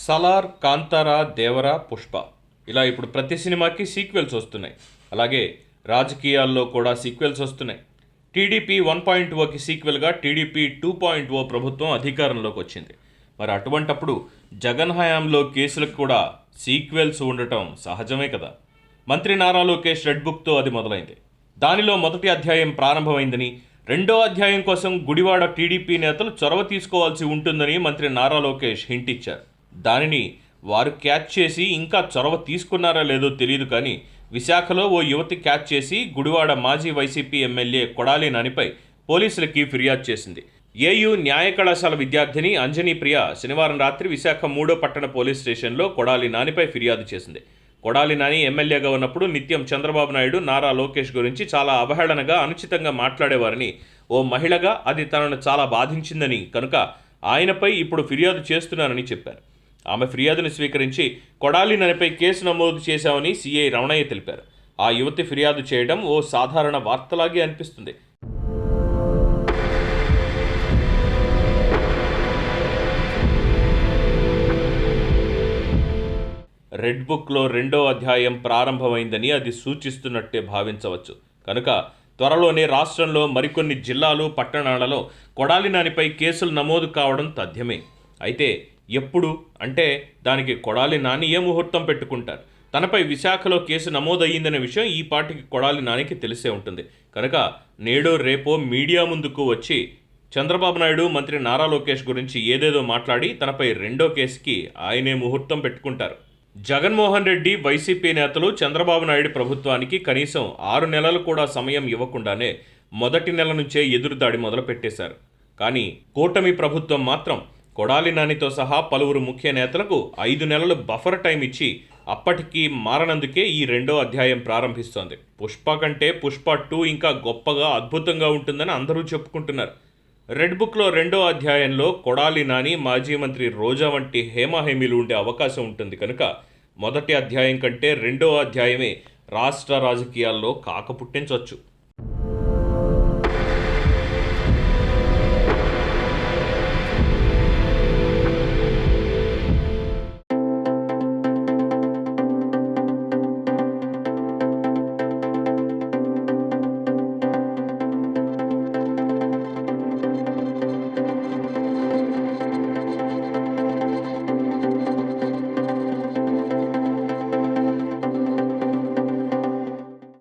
సలార్, కాంతారా, దేవర, పుష్ప ఇలా ఇప్పుడు ప్రతి సినిమాకి సీక్వెల్స్ వస్తున్నాయి. అలాగే రాజకీయాల్లో కూడా సీక్వెల్స్ వస్తున్నాయి. టీడీపీ 1.0కి సీక్వెల్గా టీడీపీ 2.0 ప్రభుత్వం అధికారంలోకి వచ్చింది. మరి అటువంటప్పుడు జగన్ హయాంలో కేసులకు కూడా సీక్వెల్స్ ఉండటం సహజమే కదా. మంత్రి నారా లోకేష్ రెడ్ బుక్తో అది మొదలైంది. దానిలో మొదటి అధ్యాయం ప్రారంభమైందని, రెండో అధ్యాయం కోసం గుడివాడ టీడీపీ నేతలు చొరవ తీసుకోవాల్సి ఉంటుందని మంత్రి నారా లోకేష్ హింట్ ఇచ్చారు. దానిని వారు క్యాచ్ చేసి ఇంకా చొరవ తీసుకున్నారా లేదో తెలియదు, కానీ విశాఖలో ఓ యువతి క్యాచ్ చేసి గుడివాడ మాజీ వైసీపీ ఎమ్మెల్యే కొడాలి నానిపై పోలీసులకి ఫిర్యాదు చేసింది. ఏయూ న్యాయ కళాశాల విద్యార్థిని అంజనీ ప్రియ శనివారం రాత్రి విశాఖ 3వ పట్టణ పోలీస్ స్టేషన్లో కొడాలి నానిపై ఫిర్యాదు చేసింది. కొడాలి నాని ఎమ్మెల్యేగా ఉన్నప్పుడు నిత్యం చంద్రబాబు నాయుడు, నారా లోకేష్ గురించి చాలా అవహేళనగా, అనుచితంగా మాట్లాడేవారని, ఓ మహిళగా అది తనను చాలా బాధించిందని కనుక ఆయనపై ఇప్పుడు ఫిర్యాదు చేస్తున్నానని చెప్పారు. ఆమె ఫిర్యాదును స్వీకరించి కొడాలి నానిపై కేసు నమోదు చేశామని సీఐ రమణయ్య తెలిపారు. ఆ యువతి ఫిర్యాదు చేయడం ఓ సాధారణ వార్తలాగే అనిపిస్తుంది. రెడ్ బుక్లో రెండో అధ్యాయం ప్రారంభమైందని అది సూచిస్తున్నట్టే భావించవచ్చు. కనుక త్వరలోనే రాష్ట్రంలో మరికొన్ని జిల్లాలు, పట్టణాలలో కొడాలి నానిపై కేసులు నమోదు కావడం తథ్యమే. అయితే ఎప్పుడు అంటే దానికి కొడాలి నాని ఏ ముహూర్తం పెట్టుకుంటారు? తనపై విశాఖలో కేసు నమోదయ్యిందనే విషయం ఈ పాటికి కొడాలి నానికి తెలిసే ఉంటుంది. కనుక నేడో రేపో మీడియా ముందుకు వచ్చి చంద్రబాబు నాయుడు, మంత్రి నారా లోకేష్ గురించి ఏదేదో మాట్లాడి తనపై రెండో కేసుకి ఆయనే ముహూర్తం పెట్టుకుంటారు. జగన్మోహన్ రెడ్డి, వైసీపీ నేతలు చంద్రబాబు నాయుడు ప్రభుత్వానికి కనీసం 6 నెలలు కూడా సమయం ఇవ్వకుండానే మొదటి నెల నుంచే ఎదురుదాడి మొదలుపెట్టేశారు. కానీ కూటమి ప్రభుత్వం మాత్రం కొడాలి నానితో సహా పలువురు ముఖ్య నేతలకు 5 నెలలు బఫర్ టైం ఇచ్చి అప్పటికీ మారనందుకే ఈ రెండో అధ్యాయం ప్రారంభిస్తోంది. పుష్ప కంటే పుష్ప 2 ఇంకా గొప్పగా, అద్భుతంగా ఉంటుందని అందరూ చెప్పుకుంటున్నారు. రెడ్ బుక్లో రెండో అధ్యాయంలో కొడాలి నాని, మాజీ మంత్రి రోజా వంటి హేమాహేమీలు ఉండే అవకాశం ఉంటుంది. కనుక మొదటి అధ్యాయం కంటే రెండో అధ్యాయమే రాష్ట్ర రాజకీయాల్లో కాక పుట్టించవచ్చు.